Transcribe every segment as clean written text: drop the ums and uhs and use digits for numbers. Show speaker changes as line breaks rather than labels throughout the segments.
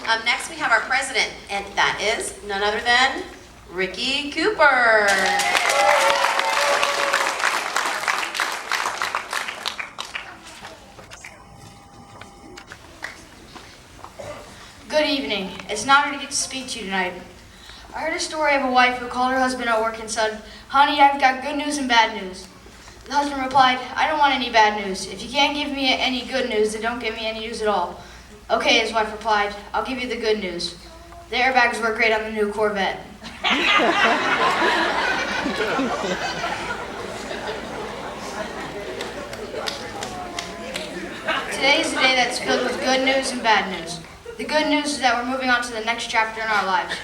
Next we have our president, and that is none other than Ricky Cooper.
Good evening. It's an honor to get to speak to you tonight. I heard a story of a wife who called her husband at work and said, "Honey, I've got good news and bad news." The husband replied, "I don't want any bad news. If you can't give me any good news, then don't give me any news at all." "Okay," his wife replied, "I'll give you the good news. The airbags work great on the new Corvette." Today is a day that's filled with good news and bad news. The good news is that we're moving on to the next chapter in our lives.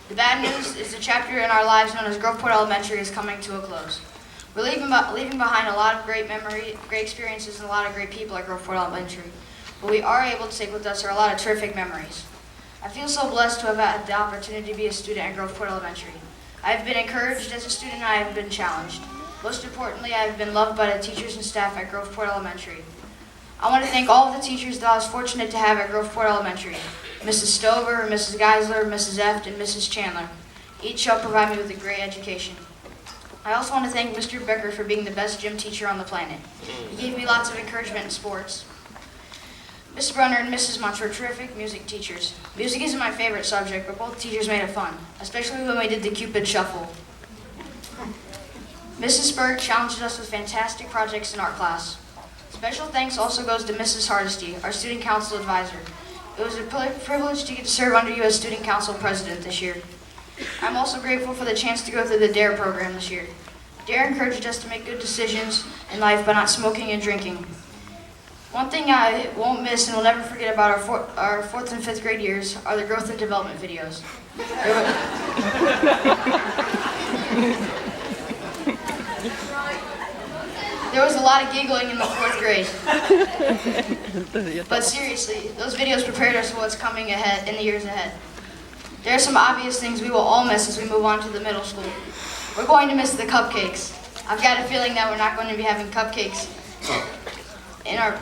The bad news is the chapter in our lives known as Groveport Elementary is coming to a close. We're leaving behind a lot of great memories, great experiences, and a lot of great people at Groveport Elementary. But we are able to take with us a lot of terrific memories. I feel so blessed to have had the opportunity to be a student at Groveport Elementary. I have been encouraged as a student and I have been challenged. Most importantly, I have been loved by the teachers and staff at Groveport Elementary. I want to thank all of the teachers that I was fortunate to have at Groveport Elementary. Mrs. Stover, Mrs. Geisler, Mrs. Eft, and Mrs. Chandler. Each helped provide me with a great education. I also want to thank Mr. Becker for being the best gym teacher on the planet. He gave me lots of encouragement in sports. Miss Brunner and Mrs. Munch were terrific music teachers. Music isn't my favorite subject, but both teachers made it fun, especially when we did the Cupid Shuffle. Mrs. Berg challenged us with fantastic projects in art class. Special thanks also goes to Mrs. Hardesty, our student council advisor. It was a privilege to get to serve under you as student council president this year. I'm also grateful for the chance to go through the DARE program this year. DARE encouraged us to make good decisions in life by not smoking and drinking. One thing I won't miss and will never forget about our fourth and fifth grade years are the growth and development videos. There was a lot of giggling in the fourth grade. But seriously, those videos prepared us for what's coming ahead in the years ahead. There are some obvious things we will all miss as we move on to the middle school. We're going to miss the cupcakes. I've got a feeling that we're not going to be having cupcakes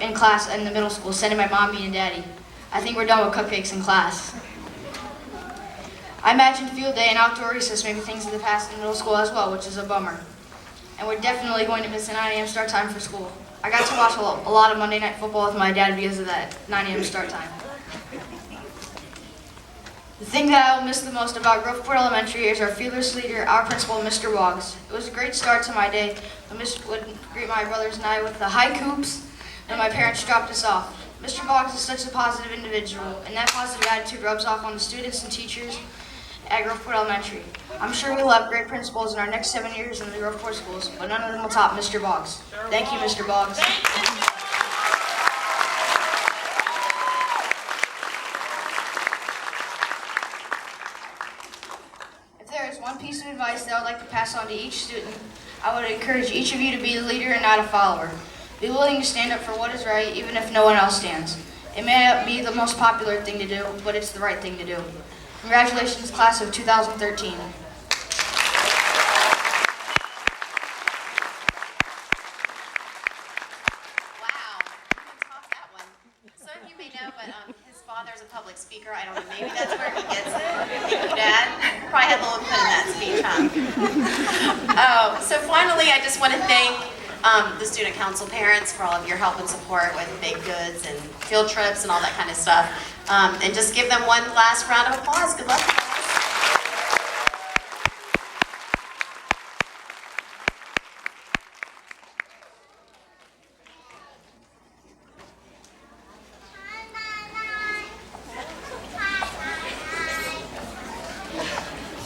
in class in the middle school, sending my mommy and daddy. I think we're done with cupcakes in class. I imagine field day and outdoor recess may be things of the past in middle school as well, which is a bummer. And we're definitely going to miss a 9 a.m. start time for school. I got to watch a lot of Monday Night Football with my dad because of that 9 a.m. start time. The thing that I will miss the most about Groveport Elementary is our fearless leader, our principal, Mr. Boggs. It was a great start to my day when Mr. would greet my brothers and I with the "Hi, Coops," when my parents dropped us off. Mr. Boggs is such a positive individual, and that positive attitude rubs off on the students and teachers at Groveport Elementary. I'm sure we will have great principals in our next 7 years in the Groveport schools, but none of them will top Mr. Boggs. Thank you, Mr. Boggs. If there is one piece of advice that I would like to pass on to each student, I would encourage each of you to be the leader and not a follower. Be willing to stand up for what is right, even if no one else stands. It may not be the most popular thing to do, but it's the right thing to do. Congratulations, class of 2013.
Wow. Who topped that one? Some of you may know, but his father's a public speaker. I don't know, maybe that's where he gets it. Thank you, Dad. Probably had a little input in that speech, huh? So finally, I just want to thank the student council parents for all of your help and support with baked goods and field trips and all that kind of stuff. And just give them one last round of applause. Good luck.